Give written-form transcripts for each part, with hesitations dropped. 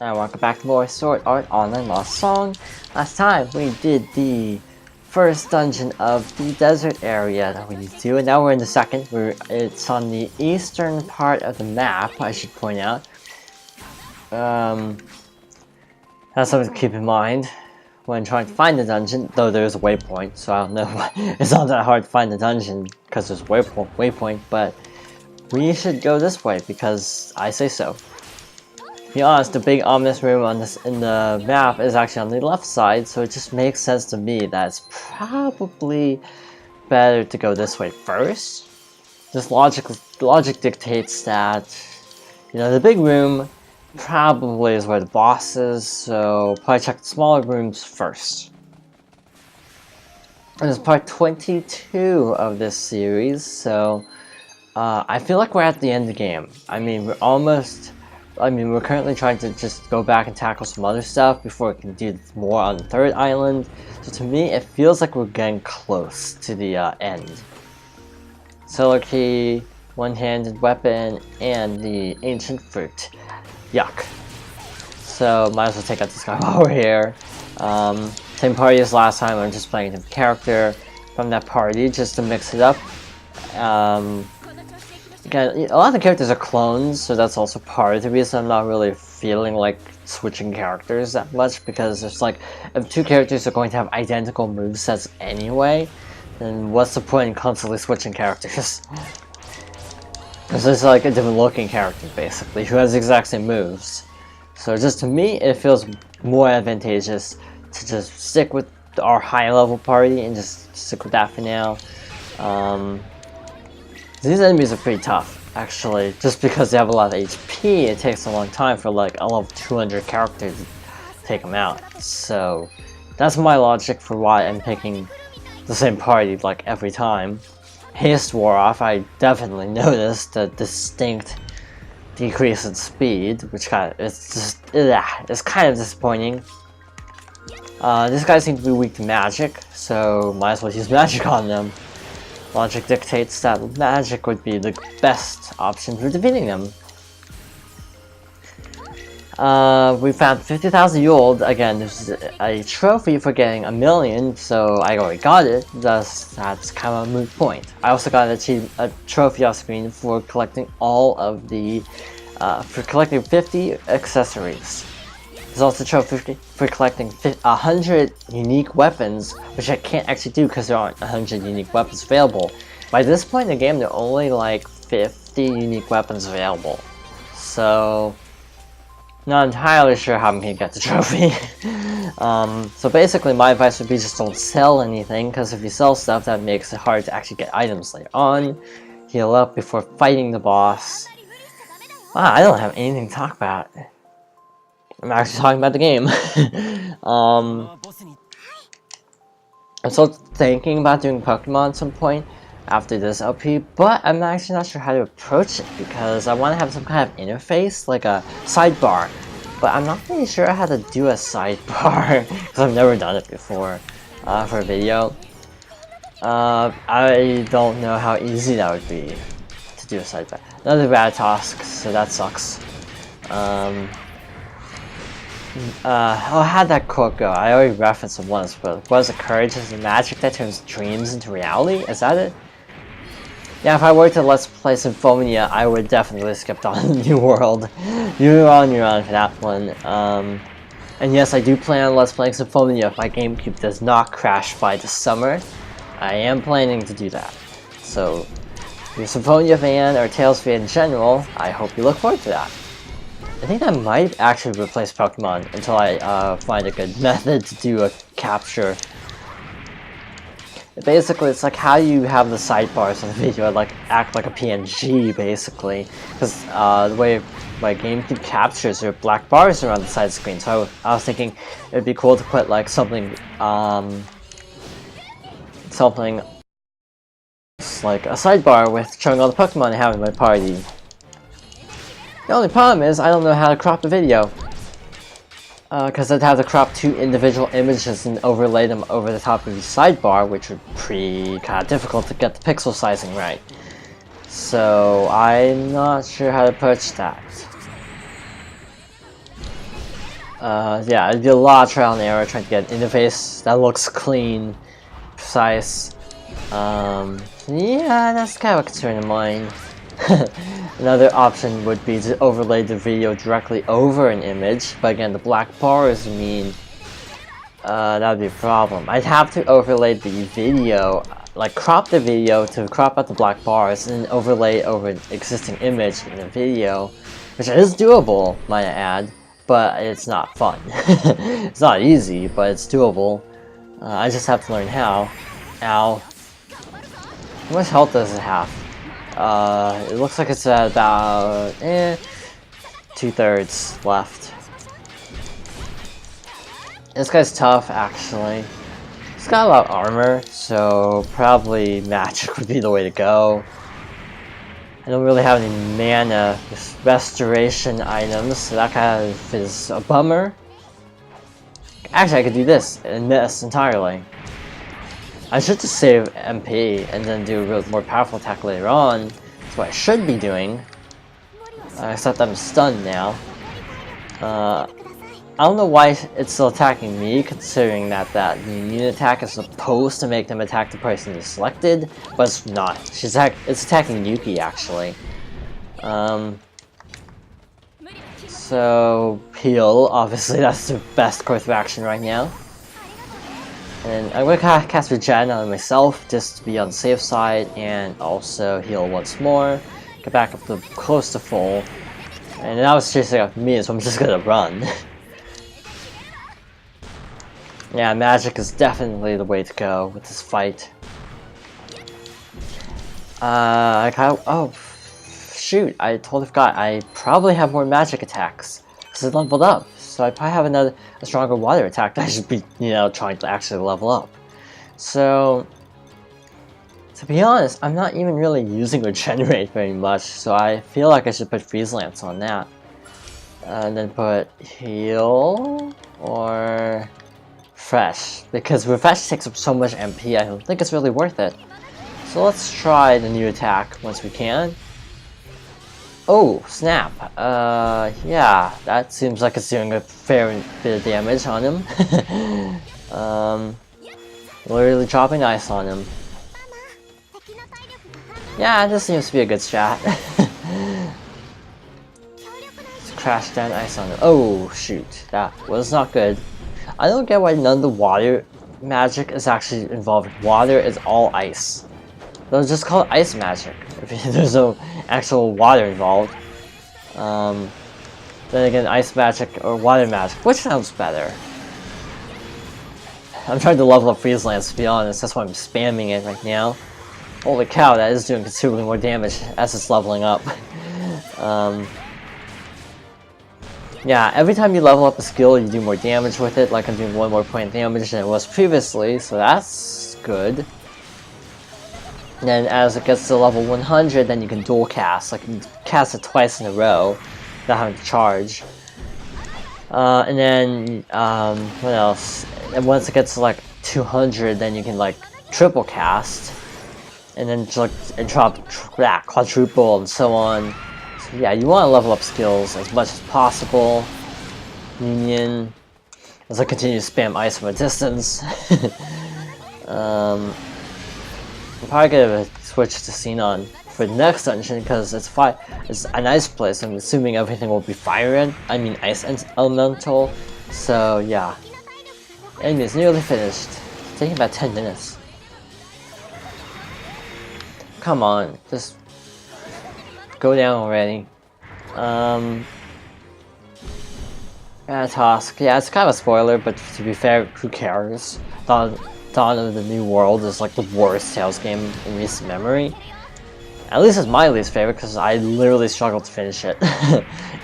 And welcome back to more Sword Art Online Lost Song. Last time we did the first dungeon of the desert area that we need to do, and now we're in the second. It's on the eastern part of the map, I should point out. That's something to keep in mind when trying to find the dungeon, though there's a waypoint, so I don't know. It's not that hard to find the dungeon because there's a waypoint, but we should go this way because I say so. To be honest, the big ominous room in the map is actually on the left side, so it just makes sense to me that it's probably better to go this way first. Just logic dictates that, you know, the big room probably is where the boss is, so probably check the smaller rooms first. And it's part 22 of this series, so I feel like we're at the end of the game. I mean, we're currently trying to just go back and tackle some other stuff before we can do more on the third island. So to me, it feels like we're getting close to the end. Solar Key, one-handed weapon, and the ancient fruit. Yuck. So might as well take out this guy while we're here. Same party as last time, I'm just playing a different character from that party just to mix it up. Again, a lot of the characters are clones, so that's also part of the reason I'm not really feeling like switching characters that much, because it's like, if two characters are going to have identical movesets anyway, then what's the point in constantly switching characters? Because it's like a different looking character, basically, who has the exact same moves. So just to me, it feels more advantageous to just stick with our high level party and just stick with that for now. These enemies are pretty tough, actually, just because they have a lot of HP. It takes a long time for like a level 200 character to take them out. So that's my logic for why I'm picking the same party like every time. Haste wore off. I definitely noticed a distinct decrease in speed, which it's kind of disappointing. This guy seems to be weak to magic, so might as well use magic on them. Logic dictates that magic would be the best option for defeating them. We found 50,000 Yold. Again, this is a trophy for getting 1,000,000, so I already got it, thus that's kind of a moot point. I also got a trophy off screen for collecting all of the, for collecting 50 accessories. There's also a trophy for collecting 100 unique weapons, which I can't actually do because there aren't 100 unique weapons available. By this point in the game, there are only like 50 unique weapons available. So, not entirely sure how I'm going to get the trophy. So basically my advice would be just don't sell anything, because if you sell stuff, that makes it hard to actually get items later on. Heal up before fighting the boss. Wow, I don't have anything to talk about. I'm actually talking about the game. I'm still thinking about doing Pokemon at some point after this LP, but I'm actually not sure how to approach it because I want to have some kind of interface, like a sidebar. But I'm not really sure how to do a sidebar because I've never done it before for a video. I don't know how easy that would be to do a sidebar. Another bad task, so that sucks. How'd that quote go? I already referenced it once, but what is the courage is the magic that turns dreams into reality? Is that it? Yeah, if I were to Let's Play Symphonia, I would definitely skip on New World. You're on for that one. And yes, I do plan on Let's Playing Symphonia if my GameCube does not crash by the summer. I am planning to do that. So, if you're a Symphonia fan or Tales fan in general, I hope you look forward to that. I think I might actually replace Pokemon until I find a good method to do a capture. Basically, it's like how you have the sidebars in the video like act like a PNG, basically, because the way my GameCube captures, there are black bars around the side of the screen. So I was thinking it'd be cool to put like something like a sidebar with showing all the Pokemon I have in my party. The only problem is I don't know how to crop the video. Because I'd have to crop two individual images and overlay them over the top of the sidebar, which would be kind of difficult to get the pixel sizing right. So I'm not sure how to approach that. Yeah, I did a lot of trial and error trying to get an interface that looks clean, precise. Yeah, that's kind of a concern of mine. Another option would be to overlay the video directly over an image, but again, the black bars mean that would be a problem. I'd have to overlay the video, like crop the video to crop out the black bars, and then overlay over an existing image in the video, which is doable, might I add, but it's not fun. It's not easy, but it's doable. I just have to learn how. Ow. How much health does it have? It looks like it's at about 2/3 left. This guy's tough, actually. He's got a lot of armor, so probably magic would be the way to go. I don't really have any mana restoration items, so that kind of is a bummer. Actually, I could do this and miss entirely. I should just save MP and then do a real more powerful attack later on. That's what I should be doing. Except I'm stunned now. I don't know why it's still attacking me, considering that the immune attack is supposed to make them attack the person they selected, but it's not. It's attacking Yuki, actually. So, heal, obviously that's the best course of action right now. And I'm going to cast Regen on myself, just to be on the safe side, and also heal once more. Get back up to close to full. And now it's chasing after me, so I'm just going to run. Yeah, magic is definitely the way to go with this fight. Oh, shoot, I totally forgot. I probably have more magic attacks, because I leveled up. So I probably have a stronger water attack that I should be, trying to actually level up. So, to be honest, I'm not even really using Regenerate very much, so I feel like I should put Freeze Lance on that. And then put Heal, or Refresh, because Refresh takes up so much MP, I don't think it's really worth it. So let's try the new attack once we can. Oh, snap. Yeah, that seems like it's doing a fair bit of damage on him. Literally dropping ice on him. Yeah, this seems to be a good strat. Just crash down ice on him. Oh, shoot. That was not good. I don't get why none of the water magic is actually involved. Water is all ice. They'll just call it ice magic if there's no actual water involved. Then again, ice magic or water magic, which sounds better? I'm trying to level up Freeze Lance, to be honest. That's why I'm spamming it right now. Holy cow, that is doing considerably more damage as it's leveling up. Yeah, every time you level up a skill, you do more damage with it. Like I'm doing 1 more point of damage than it was previously, so that's good. And then as it gets to level 100, then you can dual cast. Like you can cast it twice in a row without having to charge. And then what else? And once it gets to like 200, then you can like triple cast, and then drop quadruple and so on. So yeah, you want to level up skills as much as possible. Union, as I continue to spam ice from a distance. I'm probably gonna switch to Xenon for the next dungeon because it's a nice place. I'm assuming everything will be fire ice elemental. So yeah. Anyway, it's nearly finished. It's taking about 10 minutes. Come on, just go down already. Task. Yeah, it's kind of a spoiler, but to be fair, who cares? Dawn of the New World is like the worst Tales game in recent memory. At least it's my least favorite because I literally struggled to finish it.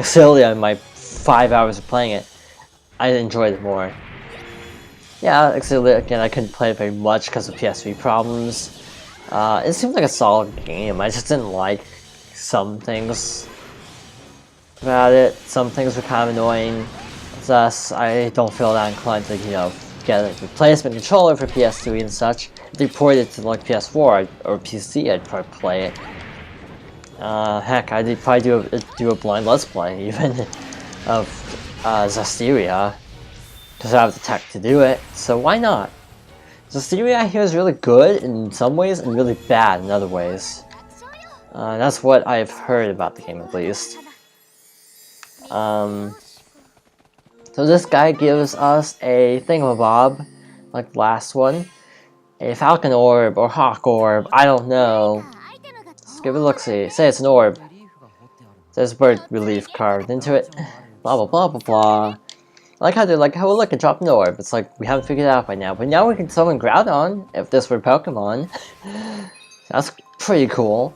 Silly on my 5 hours of playing it, I enjoyed it more. Yeah, actually, again, I couldn't play it very much because of PS3 problems. It seemed like a solid game. I just didn't like some things about it. Some things were kind of annoying. Thus, I don't feel that inclined to, get a replacement controller for PS3 and such. If they ported it to like PS4 or PC, I'd probably play it. Heck, I'd probably do a blind Let's Play even of Zasteria, because I have the tech to do it, so why not? Zasteria I hear is really good in some ways and really bad in other ways. That's what I've heard about the game, at least. So this guy gives us a thingamabob, like the last one. A falcon orb or hawk orb, I don't know. Let's give it a look-see. Say it's an orb. There's a bird relief carved into it. Blah blah blah blah blah. I like how they're like, oh look, it dropped an orb. It's like, we haven't figured it out by now. But now we can summon Groudon, if this were Pokemon. That's pretty cool.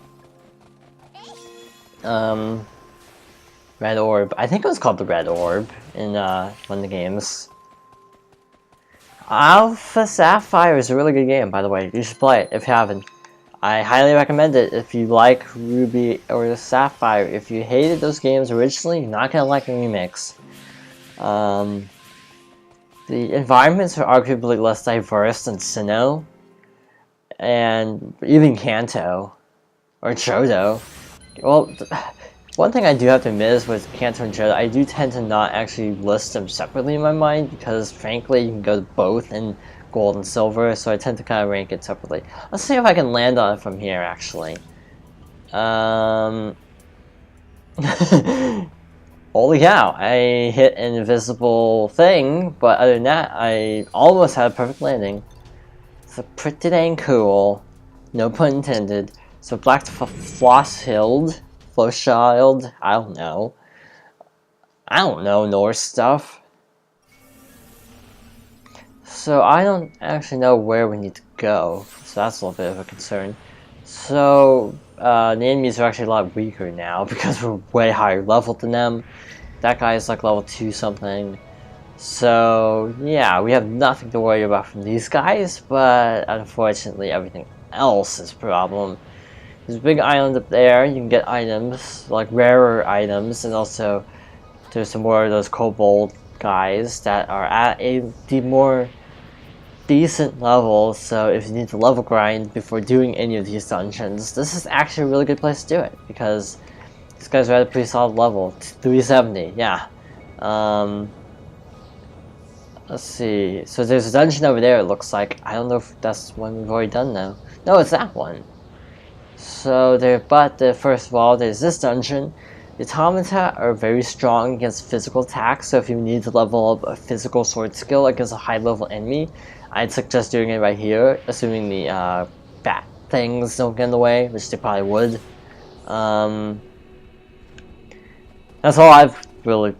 Red Orb. I think it was called the Red Orb in one of the games. Alpha Sapphire is a really good game, by the way. You should play it if you haven't. I highly recommend it if you like Ruby or Sapphire. If you hated those games originally, you're not gonna like the remix. The environments are arguably less diverse than Sinnoh, and even Kanto, or Johto. Well, one thing I do have to admit is with Kanto and Johto, I do tend to not actually list them separately in my mind, because frankly, you can go to both in Gold and Silver, so I tend to kind of rank it separately. Let's see if I can land on it from here, actually. Holy cow, I hit an invisible thing, but other than that, I almost had a perfect landing. So pretty dang cool. No pun intended. So Black Flosshild, I don't know. Norse stuff. So I don't actually know where we need to go, so that's a little bit of a concern. So the enemies are actually a lot weaker now because we're way higher level than them. That guy is like level 2 something. So yeah, we have nothing to worry about from these guys, but unfortunately everything else is a problem. There's a big island up there, you can get items, like rarer items, and also there's some more of those kobold guys that are at a more decent level, so if you need to level grind before doing any of these dungeons, this is actually a really good place to do it, because these guys are at a pretty solid level, 370, yeah. Let's see, so there's a dungeon over there it looks like. I don't know if that's one we've already done now. No, it's that one. So first of all, there's this dungeon. The automata are very strong against physical attacks, so if you need to level up a physical sword skill against a high level enemy, I'd suggest doing it right here, assuming the bat things don't get in the way, which they probably would. That's all I've really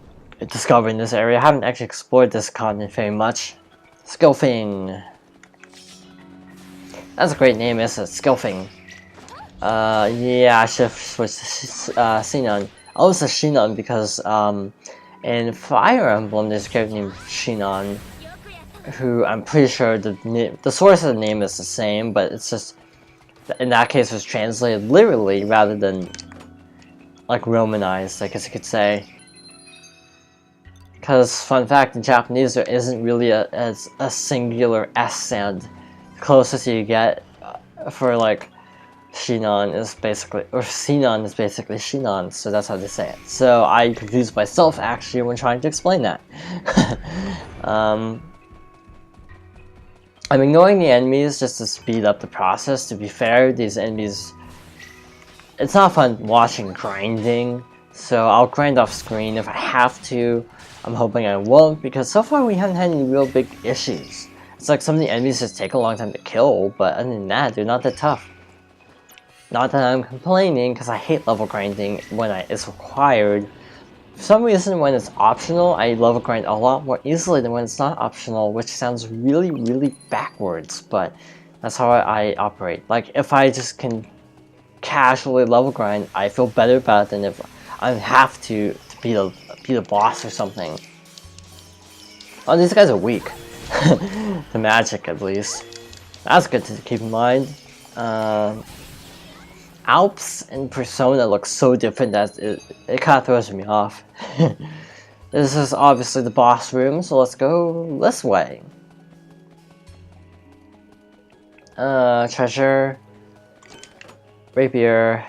discovered in this area. I haven't actually explored this continent very much. Skilfing. That's a great name, isn't it? Skilfing. Yeah, I should have switched to Sinon. I was a Shinon because, in Fire Emblem, there's a character named Shinon, who I'm pretty sure the source of the name is the same, but it's just, in that case, it was translated literally rather than, like, Romanized, I guess you could say. Because, fun fact, in Japanese, there isn't really a singular S sound. The closest you get for, like, Shinon is basically, or Sinon is basically Shinon, so that's how they say it. So I confused myself actually when trying to explain that. I'm ignoring the enemies just to speed up the process. To be fair, these enemies, it's not fun watching grinding, so I'll grind off screen if I have to. I'm hoping I won't, because so far we haven't had any real big issues. It's like some of the enemies just take a long time to kill, but other than that, they're not that tough. Not that I'm complaining, because I hate level grinding when it's required. For some reason, when it's optional, I level grind a lot more easily than when it's not optional, which sounds really, really backwards, but that's how I operate. Like, if I just can casually level grind, I feel better about it than if I have to beat a boss or something. Oh, these guys are weak. The magic, at least. That's good to keep in mind. Alps and Persona look so different that it kind of throws me off. This is obviously the boss room, so let's go this way. Treasure, rapier,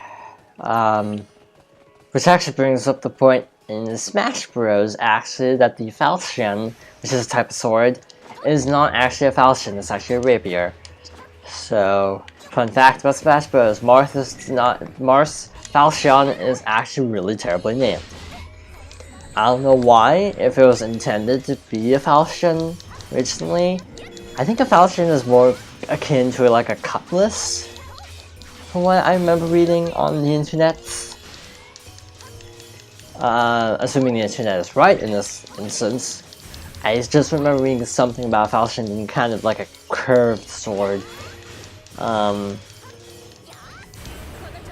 which actually brings up the point in Smash Bros. Actually, that the falchion, which is a type of sword, is not actually a falchion, it's actually a rapier. So, fun fact about Smash Bros. Mars Falchion is actually really terribly named. I don't know why, if it was intended to be a falchion originally. I think a falchion is more akin to like a cutlass, from what I remember reading on the internet. Assuming the internet is right in this instance. I just remember reading something about a falchion being kind of like a curved sword.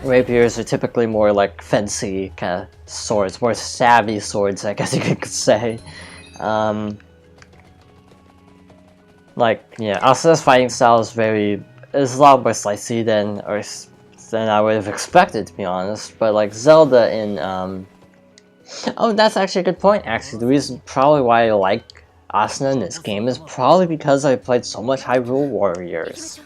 Rapiers are typically more like fancy kind of swords, more savvy swords, I guess you could say. Like, yeah, Asuna's fighting style is a lot more slicey than I would have expected, to be honest. But like Zelda in, oh, that's actually a good point. Actually, the reason probably why I like Asuna in this game is probably because I played so much Hyrule Warriors.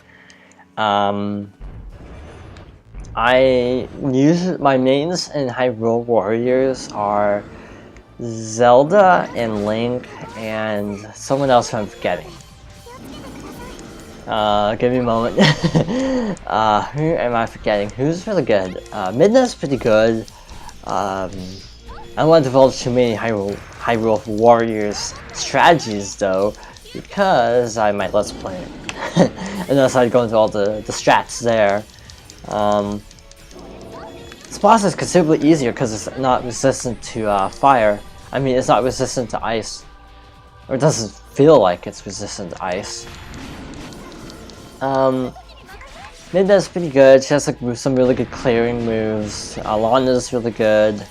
I use my mains in Hyrule Warriors are Zelda and Link and someone else who I'm forgetting. Give me a moment. Who am I forgetting? Who's really good? Midna's pretty good. I don't want to divulge too many Hyrule Warriors strategies though, because I might let's play it. Unless I go into all the strats there. This boss is considerably easier because it's not resistant to fire. I mean, it's not resistant to ice. Or it doesn't feel like it's resistant to ice. Midna's pretty good. She has like some really good clearing moves. Alana's really good.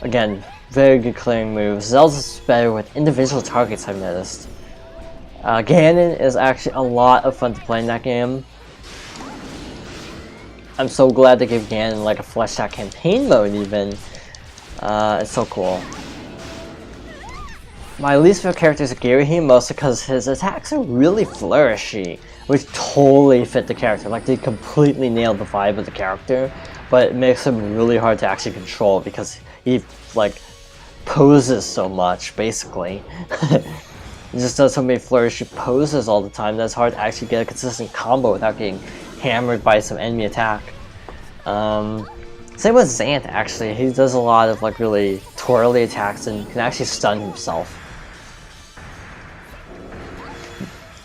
Again, very good clearing moves. Zelda's better with individual targets, I've noticed. Ganon is actually a lot of fun to play in that game. I'm so glad they gave Ganon like a fleshed out campaign mode even. It's so cool. My least favorite character is Girahim, mostly because his attacks are really flourishy, which totally fit the character. Like, they completely nailed the vibe of the character, but it makes him really hard to actually control because he, like, poses so much, basically. He just does so many flourishy poses all the time that it's hard to actually get a consistent combo without getting hammered by some enemy attack. Same with Zant, actually. He does a lot of, like, really twirly attacks and can actually stun himself.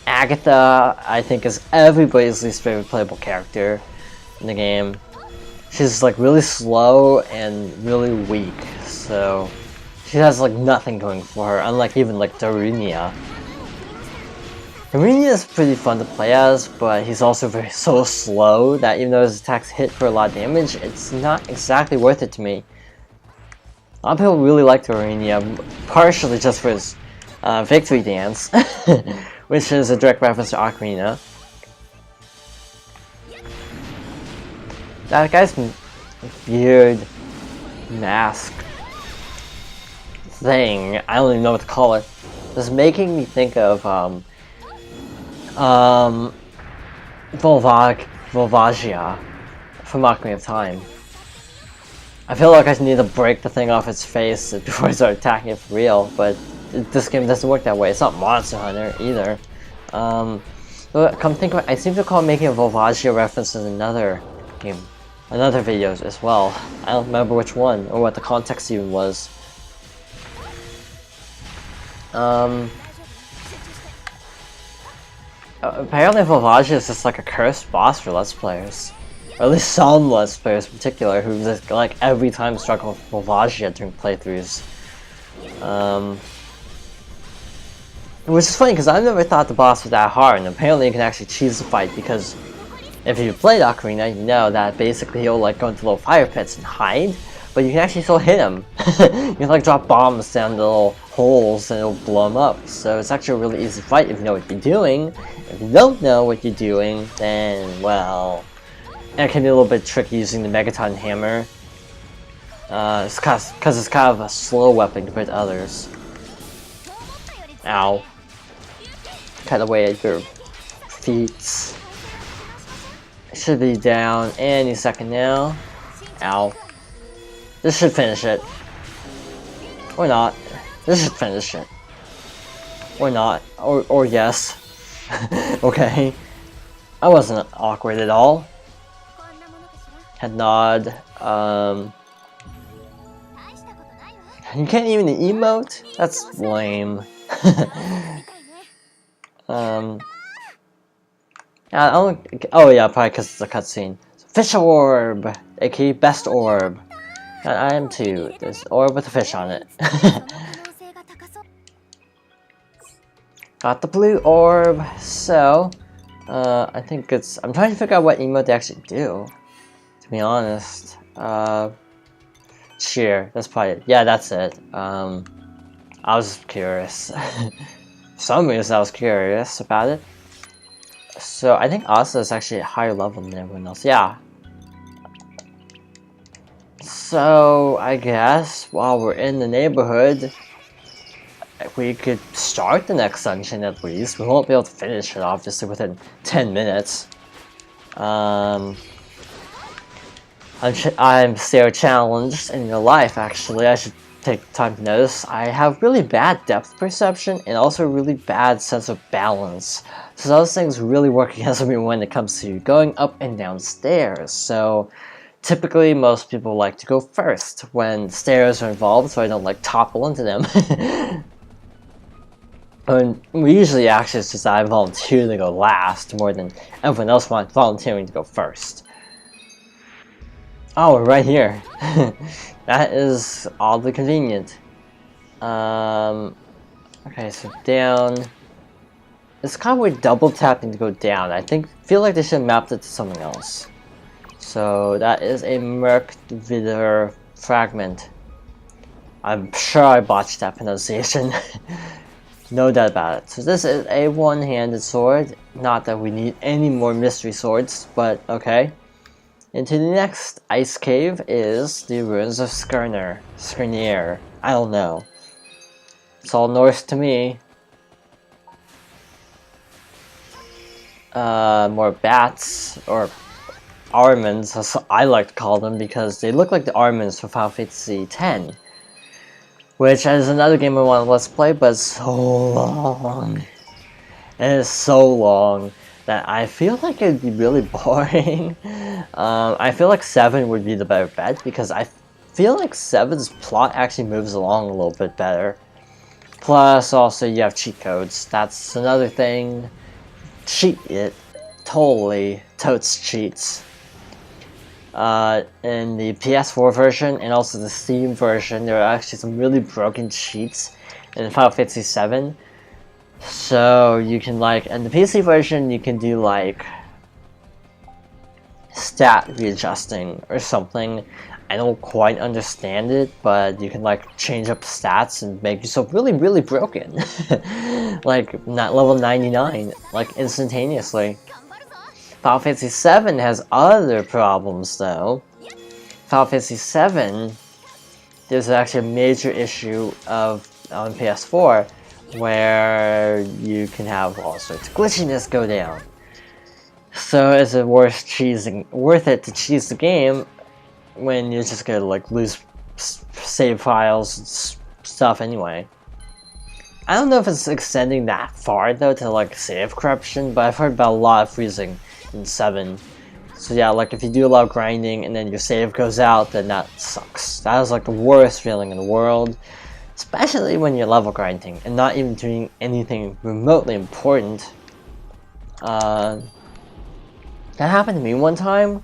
Agatha, I think, is everybody's least favorite playable character in the game. She's like really slow and really weak, so she has like nothing going for her, unlike even like Darunia. Darunia is pretty fun to play as, but he's also so slow that even though his attacks hit for a lot of damage, it's not exactly worth it to me. A lot of people really like Darunia, partially just for his victory dance, which is a direct reference to Ocarina. That guy's beard mask thing, I don't even know what to call it, is making me think of Volvagia from Ocarina of Time. I feel like I need to break the thing off its face before I start attacking it for real, but this game doesn't work that way. It's not Monster Hunter either. But come think of it, I seem to recall making a Volvagia reference in another game, another video as well. I don't remember which one or what the context even was. Apparently Volvagia is just like a cursed boss for Let's Players. Or at least some Let's Players in particular who just like every time struggle with Volvagia during playthroughs. Which is funny because I never thought the boss was that hard, and apparently you can actually cheese the fight because if you played Ocarina, you know that basically he'll like go into little fire pits and hide, but you can actually still hit him. You can like drop bombs down the little holes and it'll blow them up. So it's actually a really easy fight if you know what you're doing. If you don't know what you're doing, then well, it can be a little bit tricky using the Megaton Hammer. It's because it's kind of a slow weapon compared to others. Ow. Cut away at your feet. It should be down any second now. Ow. This should finish it. Or not. This should finish it. Or not. Or yes. Okay. I wasn't awkward at all. Head nod. You can't even emote? That's lame. Oh yeah, probably because it's a cutscene. Fish orb, aka best orb. And I am too. There's orb with a fish on it. Got the blue orb. So, I think it's. I'm trying to figure out what emote they actually do. To be honest, cheer. That's probably it. Yeah, that's it. I was curious. For some reason, I was curious about it. So I think Asa is actually a higher level than everyone else. Yeah. So I guess while we're in the neighborhood, we could start the next dungeon at least. We won't be able to finish it obviously within 10 minutes. I'm Sarah challenged in real life actually. I should take time to notice. I have really bad depth perception and also really bad sense of balance. So those things really work against me when it comes to going up and down stairs. So typically most people like to go first when stairs are involved so I don't like topple into them. And we usually actually it's just I volunteer to go last more than everyone else volunteering to go first. Oh, we're right here. That is oddly convenient. Okay, so down. It's kind of weird double tapping to go down. Feel like they should have mapped it to something else. So that is a Merkvider fragment. I'm sure I botched that pronunciation. No doubt about it. So this is a one-handed sword. Not that we need any more mystery swords, but okay. Into the next ice cave is the ruins of Skirnir. I don't know. It's all Norse to me. More bats, or Armans, as I like to call them, because they look like the Armans from Final Fantasy X. Which is another game I want to let's play, but it's so long. It is so long that I feel like it'd be really boring. I feel like 7 would be the better bet, because I feel like 7's plot actually moves along a little bit better. Plus, also, you have cheat codes. That's another thing. Cheat it. Totally. Totes cheats. In the PS4 version and also the Steam version, there are actually some really broken cheats in Final Fantasy VII. So you can in the PC version, you can do stat readjusting or something. I don't quite understand it, but you can change up stats and make yourself really, really broken. Not level 99, instantaneously. Final Fantasy VII has other problems though. Final Fantasy VII, there's actually a major issue on PS4 where you can have all sorts of glitchiness go down. So is it worth it to cheese the game when you're just gonna lose save files and stuff anyway? I don't know if it's extending that far though to save corruption, but I've heard about a lot of freezing in 7. So yeah, if you do a lot of grinding and then your save goes out, then that sucks. That is the worst feeling in the world. Especially when you're level grinding and not even doing anything remotely important. That happened to me one time.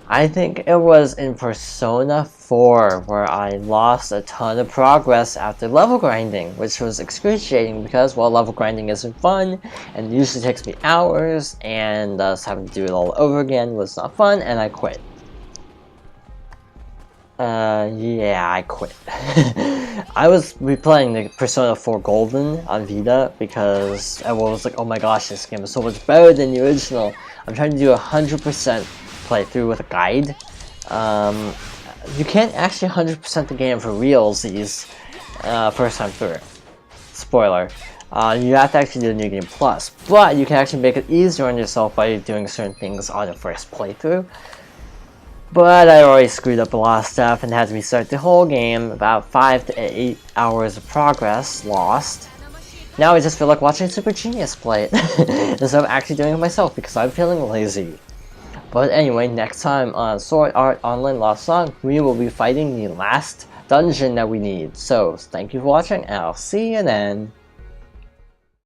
I think it was in Persona 4 where I lost a ton of progress after level grinding, which was excruciating because, well, level grinding isn't fun and it usually takes me hours, and thus having to do it all over again was not fun, and I quit. Yeah, I quit. I was replaying the Persona 4 Golden on Vita because everyone was like, oh my gosh, this game is so much better than the original. I'm trying to do 100% playthrough with a guide. You can't actually 100% the game for realsies first time through. Spoiler. You have to actually do the New Game Plus, but you can actually make it easier on yourself by doing certain things on your first playthrough. But I already screwed up a lot of stuff and had to restart the whole game. About 5 to 8 hours of progress lost. Now I just feel like watching Super Genius play it instead of actually doing it myself because I'm feeling lazy. But anyway, next time on Sword Art Online Lost Song, we will be fighting the last dungeon that we need. So, thank you for watching, and I'll see you then.